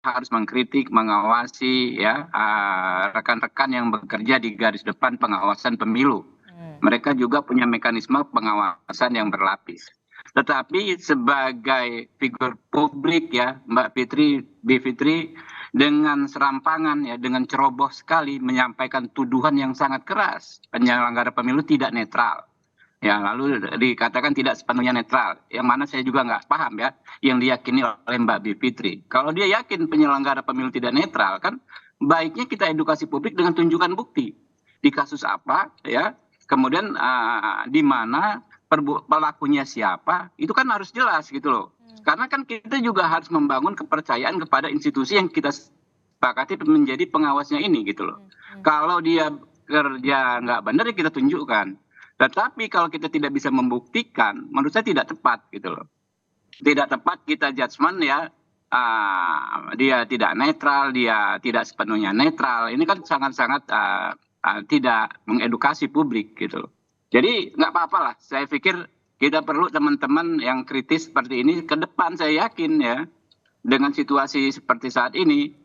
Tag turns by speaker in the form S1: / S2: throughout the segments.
S1: harus mengkritik, mengawasi ya rekan-rekan yang bekerja di garis depan pengawasan pemilu. Mereka juga punya mekanisme pengawasan yang berlapis. Tetapi sebagai figur publik ya Mbak Fitri, dengan serampangan ya, dengan ceroboh sekali menyampaikan tuduhan yang sangat keras, penyelenggara pemilu tidak netral. Ya, lalu dikatakan tidak sepenuhnya netral, yang mana saya juga nggak paham ya, yang diyakini oleh Mbak Bivitri. Kalau dia yakin penyelenggara pemilu tidak netral, kan baiknya kita edukasi publik dengan tunjukkan bukti. Di kasus apa, ya, kemudian di mana pelakunya siapa, itu kan harus jelas gitu loh. Karena kan kita juga harus membangun kepercayaan kepada institusi yang kita sepakati menjadi pengawasnya ini gitu loh. Kalau dia kerja nggak benar ya kita tunjukkan. Tetapi kalau kita tidak bisa membuktikan, menurut saya tidak tepat gitu loh. Tidak tepat kita judgement ya, dia tidak netral, dia tidak sepenuhnya netral. Ini kan sangat-sangat tidak mengedukasi publik gitu loh. Jadi nggak apa-apa lah, saya pikir kita perlu teman-teman yang kritis seperti ini ke depan, saya yakin ya, dengan situasi seperti saat ini,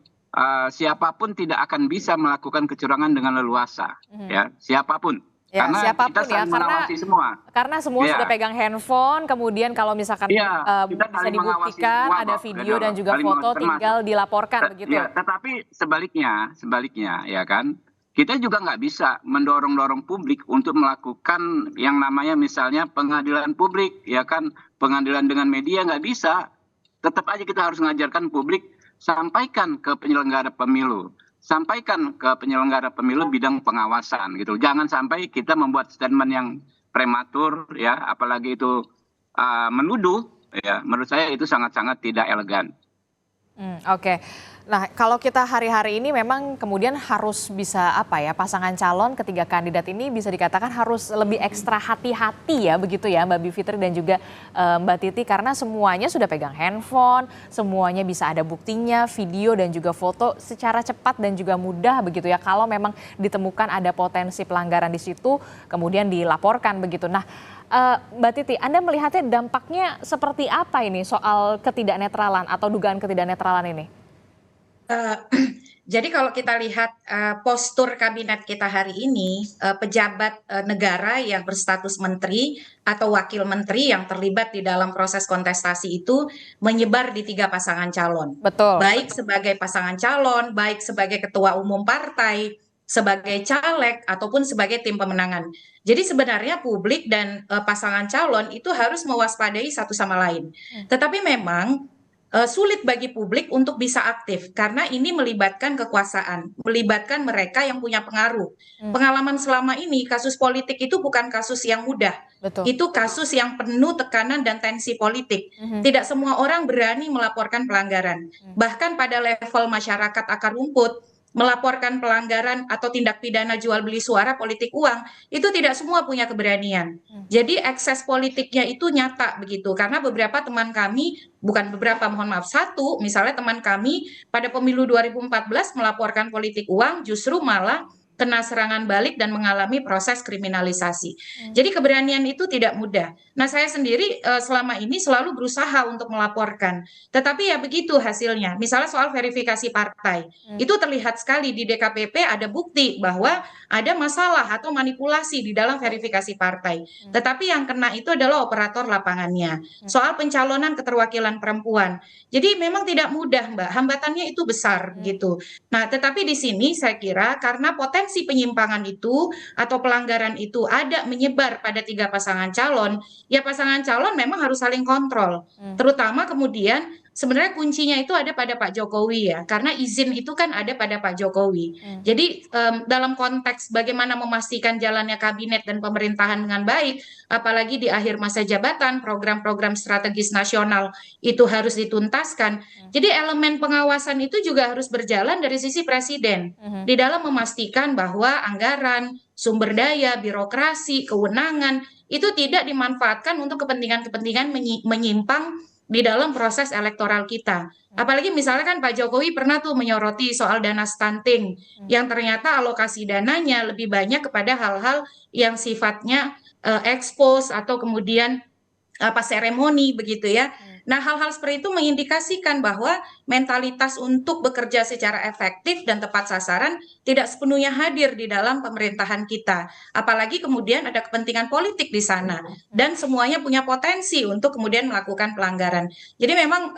S1: siapapun tidak akan bisa melakukan kecurangan dengan leluasa, ya, siapapun.
S2: Ya,
S1: Karena
S2: siapapun
S1: kita
S2: ya,
S1: saling mengawasi semua.
S2: karena semua
S1: Iya,
S2: sudah pegang handphone, kemudian kalau misalkan
S1: iya, kita
S2: bisa
S1: saling mengawasi
S2: dibuktikan
S1: semua
S2: ada
S1: kok,
S2: video
S1: gitu
S2: dan
S1: loh.
S2: juga
S1: Saling
S2: foto,
S1: mengawasi termasuk.
S2: tinggal dilaporkan begitu.
S1: Ya, tetapi sebaliknya, ya kan, kita juga nggak bisa mendorong-dorong publik untuk melakukan yang namanya misalnya pengadilan publik, ya kan, pengadilan dengan media nggak bisa. Tetap aja kita harus mengajarkan publik, sampaikan ke penyelenggara pemilu. Sampaikan ke penyelenggara pemilu bidang pengawasan gitu. Jangan sampai kita membuat statement yang prematur ya, apalagi itu menuduh ya. Menurut saya itu sangat-sangat tidak elegan.
S2: Oke. Nah, kalau kita hari-hari ini memang kemudian harus bisa apa ya, pasangan calon ketiga kandidat ini bisa dikatakan harus lebih ekstra hati-hati ya begitu ya Mbak Bivitri dan juga Mbak Titi, karena semuanya sudah pegang handphone, semuanya bisa ada buktinya, video dan juga foto secara cepat dan juga mudah begitu ya. Kalau memang ditemukan ada potensi pelanggaran di situ kemudian dilaporkan begitu. Nah, Mbak Titi, Anda melihatnya dampaknya seperti apa ini soal ketidaknetralan atau dugaan ketidaknetralan ini?
S3: Eh, Jadi kalau kita lihat postur kabinet kita hari ini, pejabat negara yang berstatus menteri atau wakil menteri yang terlibat di dalam proses kontestasi itu menyebar di 3 pasangan calon.
S2: Betul.
S3: Baik sebagai pasangan calon, baik sebagai ketua umum partai, sebagai caleg, ataupun sebagai tim pemenangan. Jadi sebenarnya publik dan pasangan calon itu harus mewaspadai satu sama lain. Tetapi memang sulit bagi publik untuk bisa aktif karena ini melibatkan kekuasaan, melibatkan mereka yang punya pengaruh. Pengalaman selama ini kasus politik itu bukan kasus yang mudah.
S2: Betul.
S3: Itu kasus yang penuh tekanan dan tensi politik. Tidak semua orang berani melaporkan pelanggaran. Bahkan pada level masyarakat akar rumput, melaporkan pelanggaran atau tindak pidana jual beli suara politik uang, itu tidak semua punya keberanian. Jadi ekses politiknya itu nyata begitu, karena beberapa teman kami, bukan beberapa, mohon maaf, satu, misalnya teman kami pada pemilu 2014 melaporkan politik uang, justru malah kena serangan balik dan mengalami proses kriminalisasi. Jadi keberanian itu tidak mudah. Nah, saya sendiri selama ini selalu berusaha untuk melaporkan. Tetapi ya begitu hasilnya. Misalnya soal verifikasi partai. Itu terlihat sekali di DKPP ada bukti bahwa ada masalah atau manipulasi di dalam verifikasi partai. Tetapi yang kena itu adalah operator lapangannya. Soal pencalonan keterwakilan perempuan. Jadi memang tidak mudah, Mbak. Hambatannya itu besar gitu. Nah, tetapi di sini saya kira karena potensi penyimpangan itu atau pelanggaran itu ada menyebar pada 3 pasangan calon, ya pasangan calon memang harus saling kontrol. Terutama kemudian sebenarnya kuncinya itu ada pada Pak Jokowi ya, karena izin itu kan ada pada Pak Jokowi. Jadi dalam konteks bagaimana memastikan jalannya kabinet dan pemerintahan dengan baik, apalagi di akhir masa jabatan, program-program strategis nasional itu harus dituntaskan. Jadi elemen pengawasan itu juga harus berjalan dari sisi presiden di dalam memastikan bahwa anggaran, sumber daya, birokrasi, kewenangan itu tidak dimanfaatkan untuk kepentingan-kepentingan menyimpang di dalam proses elektoral kita. Apalagi misalnya kan Pak Jokowi pernah tuh menyoroti soal dana stunting yang ternyata alokasi dananya lebih banyak kepada hal-hal yang sifatnya expose atau kemudian seremoni begitu ya. Nah, hal-hal seperti itu mengindikasikan bahwa mentalitas untuk bekerja secara efektif dan tepat sasaran tidak sepenuhnya hadir di dalam pemerintahan kita. Apalagi kemudian ada kepentingan politik di sana dan semuanya punya potensi untuk kemudian melakukan pelanggaran. Jadi memang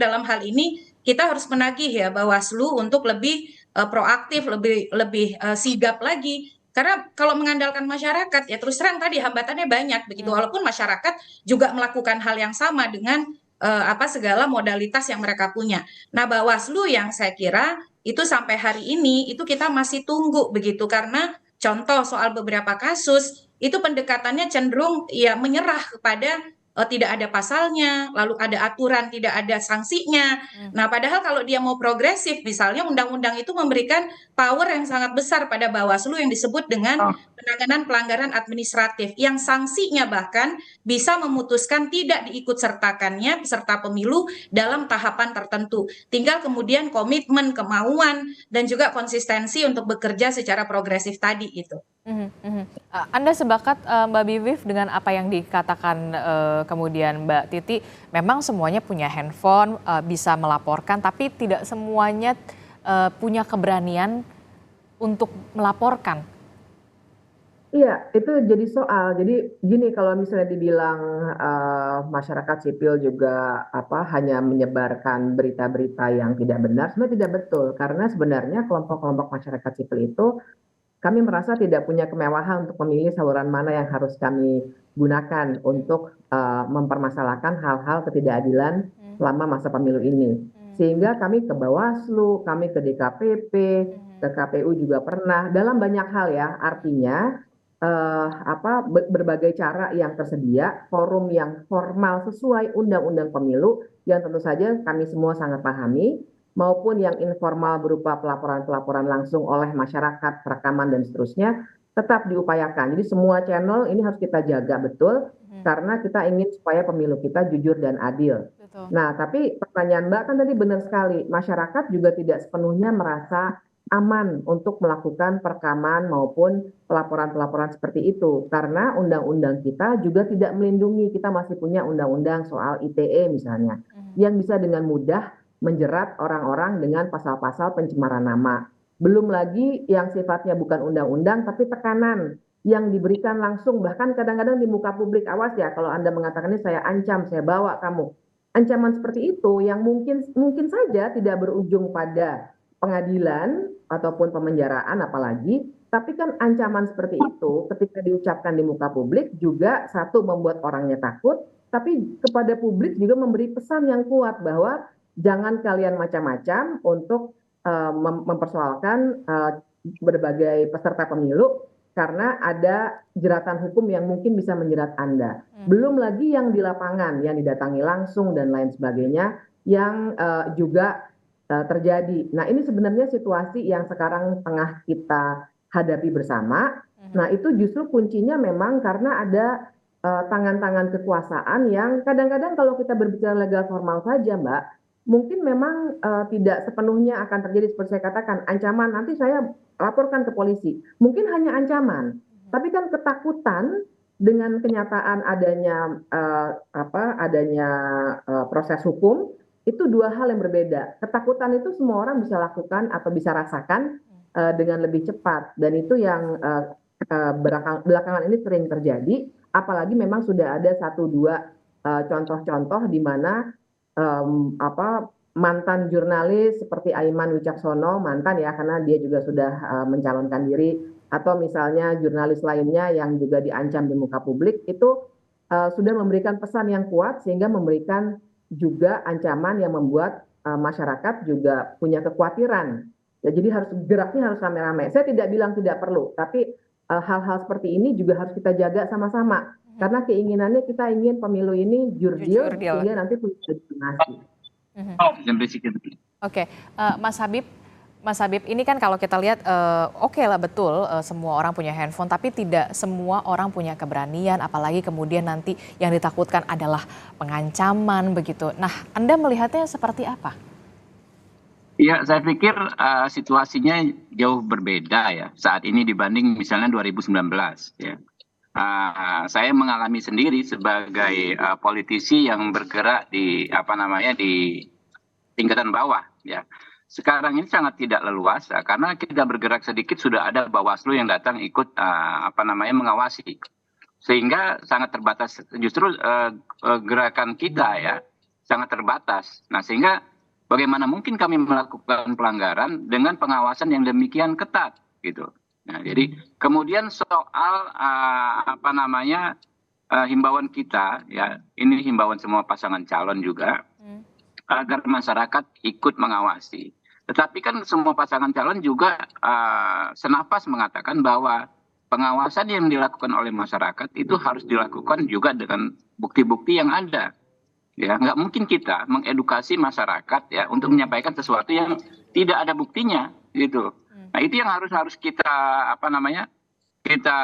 S3: dalam hal ini kita harus menagih ya Bawaslu untuk lebih proaktif, lebih sigap lagi. Karena kalau mengandalkan masyarakat ya terus terang tadi hambatannya banyak begitu. Walaupun masyarakat juga melakukan hal yang sama dengan segala modalitas yang mereka punya. Nah, Bawaslu yang saya kira itu sampai hari ini itu kita masih tunggu begitu karena contoh soal beberapa kasus itu pendekatannya cenderung ya menyerah kepada tidak ada pasalnya, lalu ada aturan, tidak ada sanksinya. Nah, padahal kalau dia mau progresif, misalnya undang-undang itu memberikan power yang sangat besar pada Bawaslu yang disebut dengan penanganan pelanggaran administratif, yang sanksinya bahkan bisa memutuskan tidak diikut sertakannya peserta pemilu dalam tahapan tertentu. Tinggal kemudian komitmen, kemauan, dan juga konsistensi untuk bekerja secara progresif tadi itu.
S2: Anda sepakat Mbak Bivif dengan apa yang dikatakan kemudian Mbak Titi, memang semuanya punya handphone, bisa melaporkan, tapi tidak semuanya punya keberanian untuk melaporkan.
S4: Iya, itu jadi soal. Jadi gini, kalau misalnya dibilang masyarakat sipil juga hanya menyebarkan berita-berita yang tidak benar, sebenarnya tidak betul. Karena sebenarnya kelompok-kelompok masyarakat sipil itu kami merasa tidak punya kemewahan untuk memilih saluran mana yang harus kami gunakan untuk mempermasalahkan hal-hal ketidakadilan selama masa pemilu ini. Sehingga kami ke Bawaslu, kami ke DKPP, ke KPU juga pernah, dalam banyak hal ya, artinya berbagai cara yang tersedia, forum yang formal sesuai undang-undang pemilu yang tentu saja kami semua sangat pahami, maupun yang informal berupa pelaporan-pelaporan langsung oleh masyarakat, rekaman dan seterusnya, tetap diupayakan. Jadi semua channel ini harus kita jaga betul, karena kita ingin supaya pemilu kita jujur dan adil.
S2: Betul.
S4: Nah, tapi pertanyaan Mbak kan tadi benar sekali, masyarakat juga tidak sepenuhnya merasa aman untuk melakukan perekaman maupun pelaporan-pelaporan seperti itu. Karena undang-undang kita juga tidak melindungi, kita masih punya undang-undang soal ITE misalnya, yang bisa dengan mudah menjerat orang-orang dengan pasal-pasal pencemaran nama. Belum lagi yang sifatnya bukan undang-undang tapi tekanan yang diberikan langsung, bahkan kadang-kadang di muka publik, awas ya kalau Anda mengatakan ini saya ancam, saya bawa kamu. Ancaman seperti itu yang mungkin saja tidak berujung pada pengadilan ataupun pemenjaraan apalagi, tapi kan ancaman seperti itu ketika diucapkan di muka publik juga satu membuat orangnya takut, tapi kepada publik juga memberi pesan yang kuat bahwa jangan kalian macam-macam untuk mempersoalkan berbagai peserta pemilu karena ada jeratan hukum yang mungkin bisa menjerat Anda. Belum lagi yang di lapangan, yang didatangi langsung dan lain sebagainya, yang juga terjadi. Nah, ini sebenarnya situasi yang sekarang tengah kita hadapi bersama. Nah, itu justru kuncinya memang karena ada tangan-tangan kekuasaan yang kadang-kadang kalau kita berbicara legal formal saja, Mbak, mungkin memang tidak sepenuhnya akan terjadi seperti saya katakan, ancaman nanti saya laporkan ke polisi. Mungkin hanya ancaman, tapi kan ketakutan dengan kenyataan adanya proses hukum itu dua hal yang berbeda. Ketakutan itu semua orang bisa lakukan atau bisa rasakan dengan lebih cepat, dan itu yang belakangan ini sering terjadi. Apalagi memang sudah ada 1-2 contoh-contoh di mana mantan jurnalis seperti Aiman Wicaksono, mantan ya karena dia juga sudah mencalonkan diri, atau misalnya jurnalis lainnya yang juga diancam di muka publik itu sudah memberikan pesan yang kuat sehingga memberikan juga ancaman yang membuat masyarakat juga punya kekhawatiran. Ya, jadi geraknya harus rame-rame. Saya tidak bilang tidak perlu, tapi hal-hal seperti ini juga harus kita jaga sama-sama. Karena keinginannya kita ingin pemilu ini jurdil sehingga nanti punya legitimasi.
S2: Oke, Mas Habib, ini kan kalau kita lihat oke lah betul semua orang punya handphone, tapi tidak semua orang punya keberanian, apalagi kemudian nanti yang ditakutkan adalah pengancaman begitu. Nah, Anda melihatnya seperti apa?
S1: Ya, saya pikir situasinya jauh berbeda ya saat ini dibanding misalnya 2019 ya. Saya mengalami sendiri sebagai politisi yang bergerak di di tingkatan bawah ya. Sekarang ini sangat tidak leluasa karena kita bergerak sedikit sudah ada Bawaslu yang datang ikut mengawasi, sehingga sangat terbatas justru gerakan kita ya sangat terbatas. Nah, sehingga bagaimana mungkin kami melakukan pelanggaran dengan pengawasan yang demikian ketat gitu. Nah, jadi kemudian soal himbauan kita ya, ini himbauan semua pasangan calon juga agar masyarakat ikut mengawasi. Tetapi kan semua pasangan calon juga senafas mengatakan bahwa pengawasan yang dilakukan oleh masyarakat itu harus dilakukan juga dengan bukti-bukti yang ada. Ya, nggak mungkin kita mengedukasi masyarakat ya untuk menyampaikan sesuatu yang tidak ada buktinya gitu. Nah, itu yang harus kita kita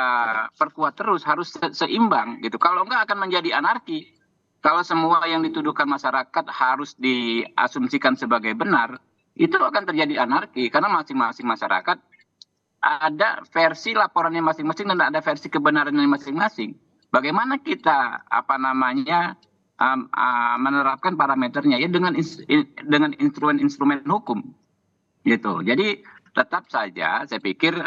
S1: perkuat terus, harus seimbang gitu. Kalau enggak akan menjadi anarki. Kalau semua yang dituduhkan masyarakat harus diasumsikan sebagai benar, itu akan terjadi anarki karena masing-masing masyarakat ada versi laporannya masing-masing dan ada versi kebenarannya masing-masing. Bagaimana kita menerapkan parameternya ya dengan instrumen hukum gitu. Jadi tetap saja saya pikir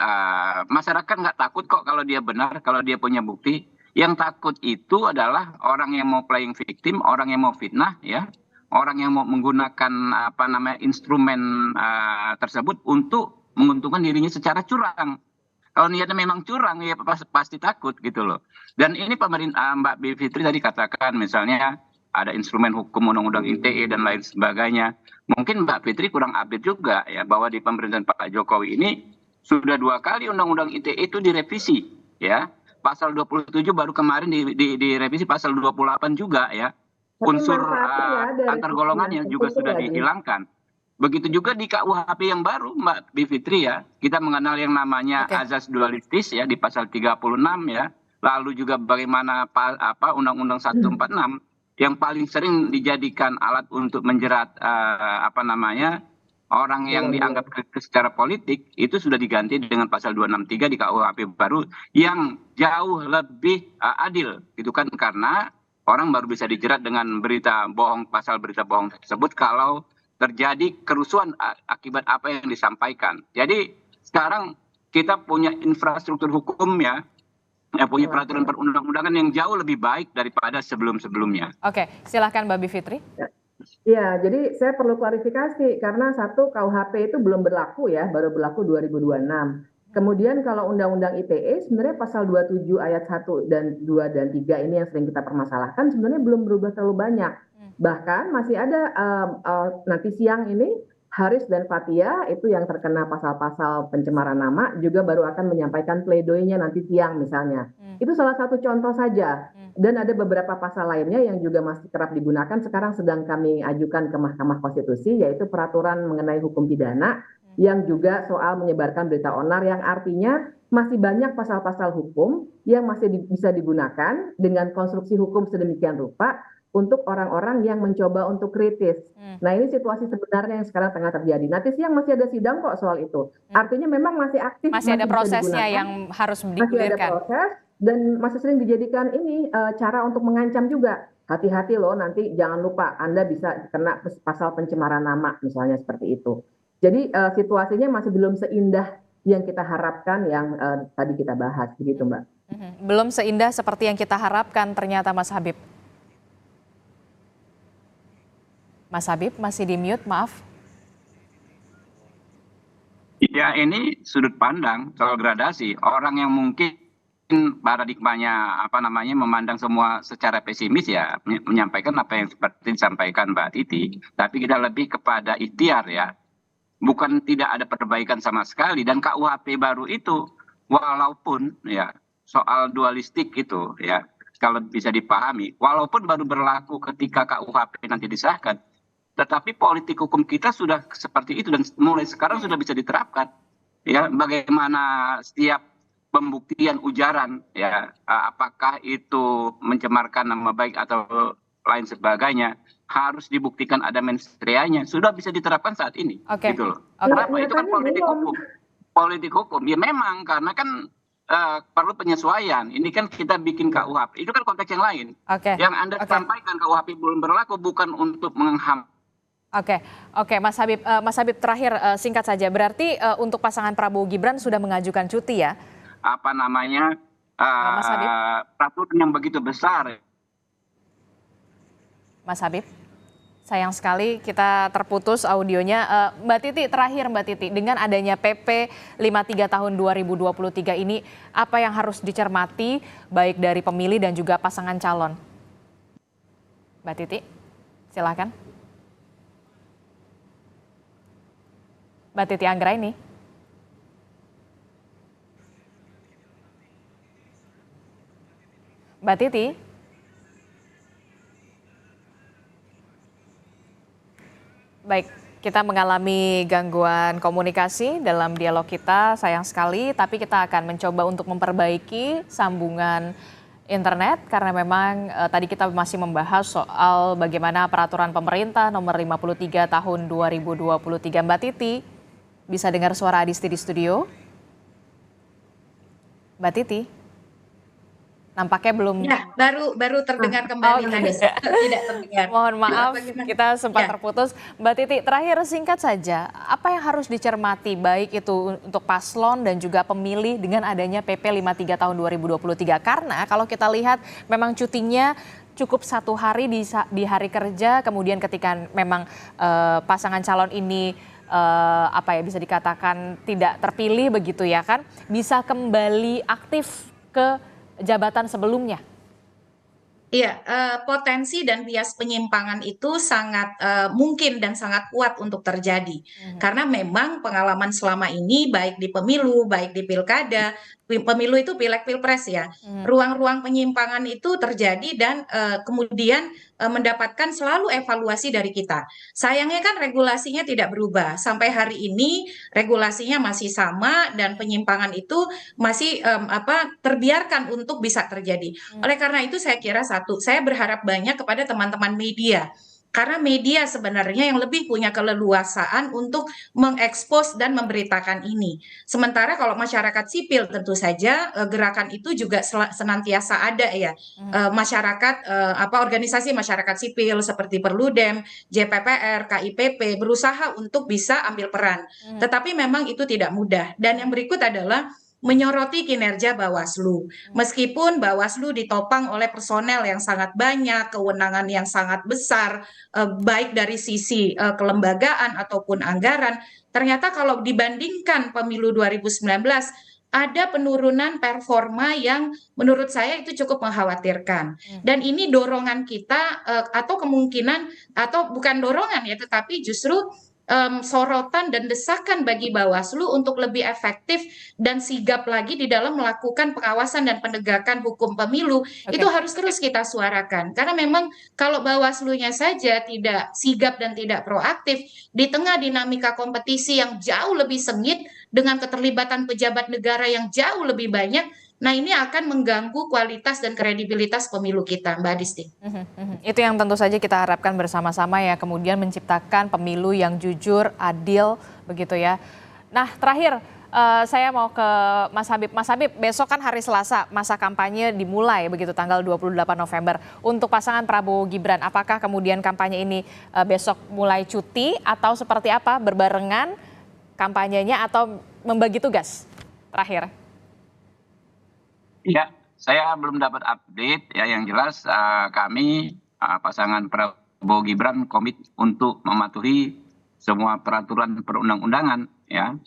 S1: masyarakat nggak takut kok kalau dia benar, kalau dia punya bukti. Yang takut itu adalah orang yang mau playing victim, orang yang mau fitnah ya, orang yang mau menggunakan instrumen tersebut untuk menguntungkan dirinya secara curang. Kalau niatnya memang curang ya pasti takut gitu loh. Dan ini pemerintah Mbak Bivitri tadi katakan misalnya ada instrumen hukum undang-undang ITE dan lain sebagainya. Mungkin Mbak Fitri kurang update juga ya bahwa di pemerintahan Pak Jokowi ini sudah 2 kali undang-undang ITE itu direvisi ya. Pasal 27 baru kemarin direvisi pasal 28 juga ya. Unsur antar golongan yang juga sudah dihilangkan. Begitu juga di KUHP yang baru Mbak Bivitri ya. Kita mengenal yang namanya azas dualistis ya di pasal 36 ya. Lalu juga bagaimana Undang-Undang 146 yang paling sering dijadikan alat untuk menjerat orang yang dianggap kritis secara politik itu sudah diganti dengan pasal 263 di KUHP baru yang jauh lebih adil gitu kan, karena orang baru bisa dijerat dengan berita bohong, pasal berita bohong tersebut kalau terjadi kerusuhan akibat apa yang disampaikan. Jadi sekarang kita punya infrastruktur hukum ya punya peraturan perundang-undangan yang jauh lebih baik daripada sebelum-sebelumnya.
S2: Oke, silahkan Mbak Bivitri.
S4: Ya, jadi saya perlu klarifikasi karena satu KUHP itu belum berlaku ya, baru berlaku 2026. Kemudian kalau Undang-Undang ITE sebenarnya pasal 27 ayat 1 dan 2 dan 3 ini yang sering kita permasalahkan sebenarnya belum berubah terlalu banyak. Bahkan masih ada nanti siang ini Haris dan Fathia itu yang terkena pasal-pasal pencemaran nama juga baru akan menyampaikan pledoinya nanti siang misalnya. Itu salah satu contoh saja. Dan ada beberapa pasal lainnya yang juga masih kerap digunakan sekarang sedang kami ajukan ke Mahkamah Konstitusi yaitu peraturan mengenai hukum pidana yang juga soal menyebarkan berita onar yang artinya masih banyak pasal-pasal hukum yang masih bisa digunakan dengan konstruksi hukum sedemikian rupa untuk orang-orang yang mencoba untuk kritis. Nah, ini situasi sebenarnya yang sekarang tengah terjadi. Nanti siang masih ada sidang kok soal itu. Artinya memang masih aktif.
S2: Masih ada prosesnya yang harus digulirkan.
S4: Masih ada proses dan masih sering dijadikan ini cara untuk mengancam juga. Hati-hati loh, nanti jangan lupa Anda bisa kena pasal pencemaran nama misalnya seperti itu. Jadi situasinya masih belum seindah yang kita harapkan yang tadi kita bahas begitu Mbak.
S2: Belum seindah seperti yang kita harapkan ternyata Mas Habib. Mas Habib masih di mute, maaf.
S1: Ya, ini sudut pandang soal gradasi. Orang yang mungkin paradigmanya memandang semua secara pesimis ya menyampaikan apa yang seperti disampaikan Mbak Titi. Tapi kita lebih kepada ikhtiar ya. Bukan tidak ada perbaikan sama sekali. Dan KUHP baru itu walaupun ya soal dualistik itu ya kalau bisa dipahami. Walaupun baru berlaku ketika KUHP nanti disahkan. Tetapi politik hukum kita sudah seperti itu dan mulai sekarang sudah bisa diterapkan. Ya, bagaimana setiap pembuktian ujaran ya apakah itu mencemarkan nama baik atau lain sebagainya harus dibuktikan ada mens reanya sudah bisa diterapkan saat ini. Gitu loh. Kenapa itu kan politik hukum. Politik hukum ya memang karena kan perlu penyesuaian. Ini kan kita bikin KUHP, itu kan konteks yang lain.
S2: Oke.
S1: Yang Anda
S2: Oke.
S1: sampaikan KUHP belum berlaku bukan untuk mengham.
S2: Oke, Mas Habib terakhir singkat saja. Berarti untuk pasangan Prabowo Gibran sudah mengajukan cuti ya?
S1: Apa namanya
S2: Mas Habib?
S1: peraturan yang begitu besar.
S2: Mas Habib, sayang sekali kita terputus audionya. Mbak Titi, terakhir Mbak Titi, dengan adanya PP 53 tahun 2023 ini, apa yang harus dicermati baik dari pemilih dan juga pasangan calon? Mbak Titi, silakan. Mbak Titi Anggraini. Mbak Titi. Baik, kita mengalami gangguan komunikasi dalam dialog kita, sayang sekali, tapi kita akan mencoba untuk memperbaiki sambungan internet karena memang tadi kita masih membahas soal bagaimana peraturan pemerintah nomor 53 tahun 2023. Mbak Titi, bisa dengar suara Adisti di studio? Mbak Titi? Nampaknya belum.
S3: Ya, baru terdengar kembali tadi. Tidak terdengar.
S2: Mohon maaf,
S3: Bagaimana?
S2: kita sempat
S3: Ya.
S2: terputus. Mbak Titi, terakhir singkat saja, apa yang harus dicermati baik itu untuk paslon dan juga pemilih dengan adanya PP 53 tahun 2023? Karena kalau kita lihat memang cutinya cukup 1 hari di hari kerja, kemudian ketika memang pasangan calon ini bisa dikatakan tidak terpilih begitu ya kan, bisa kembali aktif ke jabatan sebelumnya.
S3: Iya, potensi dan bias penyimpangan itu sangat mungkin dan sangat kuat untuk terjadi. Karena memang pengalaman selama ini baik di pemilu, baik di pilkada, pemilu itu pileg pilpres ya, ruang-ruang penyimpangan itu terjadi dan kemudian mendapatkan selalu evaluasi dari kita. Sayangnya kan regulasinya tidak berubah. Sampai hari ini regulasinya masih sama dan penyimpangan itu masih terbiarkan untuk bisa terjadi. Oleh karena itu saya kira saya berharap banyak kepada teman-teman media. Karena media sebenarnya yang lebih punya keleluasaan untuk mengekspos dan memberitakan ini. Sementara kalau masyarakat sipil tentu saja gerakan itu juga senantiasa ada ya. Masyarakat organisasi masyarakat sipil seperti Perludem, JPPR, KIPP berusaha untuk bisa ambil peran. Tetapi memang itu tidak mudah. Dan yang berikut adalah menyoroti kinerja Bawaslu. Meskipun Bawaslu ditopang oleh personel yang sangat banyak, kewenangan yang sangat besar, baik dari sisi kelembagaan ataupun anggaran, ternyata kalau dibandingkan pemilu 2019, ada penurunan performa yang menurut saya itu cukup mengkhawatirkan. Dan ini dorongan kita atau kemungkinan, atau bukan dorongan ya, tetapi justru sorotan dan desakan bagi Bawaslu untuk lebih efektif dan sigap lagi di dalam melakukan pengawasan dan penegakan hukum pemilu. Itu harus terus kita suarakan karena memang kalau Bawaslu-nya saja tidak sigap dan tidak proaktif di tengah dinamika kompetisi yang jauh lebih sengit dengan keterlibatan pejabat negara yang jauh lebih banyak, nah ini akan mengganggu kualitas dan kredibilitas pemilu kita, Mbak Adisti.
S2: Itu yang tentu saja kita harapkan bersama-sama ya, kemudian menciptakan pemilu yang jujur, adil, begitu ya. Nah terakhir saya mau ke Mas Habib. Mas Habib, besok kan hari Selasa, masa kampanye dimulai begitu tanggal 28 November. Untuk pasangan Prabowo Gibran, apakah kemudian kampanye ini besok mulai cuti atau seperti apa, berbarengan kampanyenya atau membagi tugas? Terakhir.
S1: Ya, saya belum dapat update ya. Yang jelas kami pasangan Prabowo Gibran komit untuk mematuhi semua peraturan perundang-undangan ya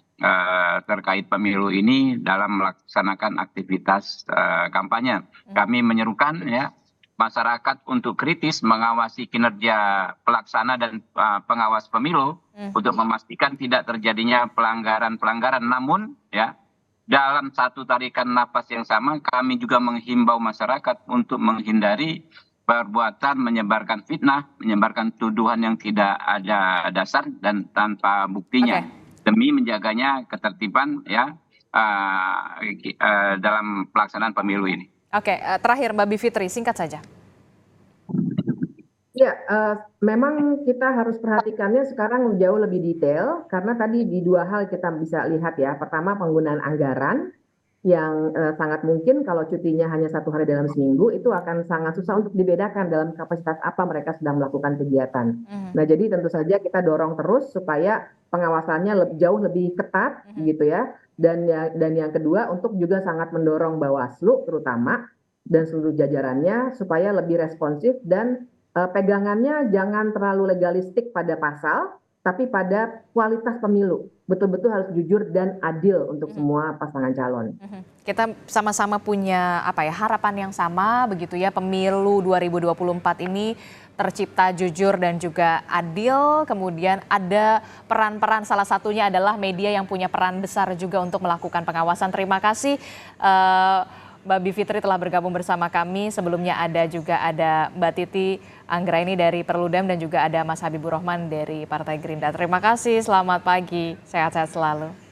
S1: terkait pemilu ini dalam melaksanakan aktivitas kampanye. Kami menyerukan ya masyarakat untuk kritis mengawasi kinerja pelaksana dan pengawas pemilu untuk memastikan tidak terjadinya pelanggaran-pelanggaran. Namun ya dalam satu tarikan napas yang sama, kami juga menghimbau masyarakat untuk menghindari perbuatan menyebarkan fitnah, menyebarkan tuduhan yang tidak ada dasar dan tanpa buktinya, demi menjaganya ketertiban ya dalam pelaksanaan pemilu ini.
S2: Oke, terakhir Mbak Bivitri, singkat saja.
S4: Ya, memang kita harus perhatikannya sekarang jauh lebih detail karena tadi di 2 hal kita bisa lihat ya. Pertama penggunaan anggaran yang sangat mungkin kalau cutinya hanya 1 hari dalam seminggu itu akan sangat susah untuk dibedakan dalam kapasitas apa mereka sedang melakukan kegiatan. Nah, jadi tentu saja kita dorong terus supaya pengawasannya jauh lebih ketat gitu ya. Dan yang kedua untuk juga sangat mendorong Bawaslu terutama dan seluruh jajarannya supaya lebih responsif dan pegangannya jangan terlalu legalistik pada pasal, tapi pada kualitas pemilu. Betul-betul harus jujur dan adil untuk semua pasangan calon.
S2: Kita sama-sama punya harapan yang sama begitu ya, pemilu 2024 ini tercipta jujur dan juga adil. Kemudian ada peran-peran, salah satunya adalah media yang punya peran besar juga untuk melakukan pengawasan. Terima kasih Mbak Bivitri telah bergabung bersama kami. Sebelumnya juga ada Mbak Titi Anggraini dari Perludem dan juga ada Mas Habibur Rahman dari Partai Gerindra. Terima kasih, selamat pagi, sehat-sehat selalu.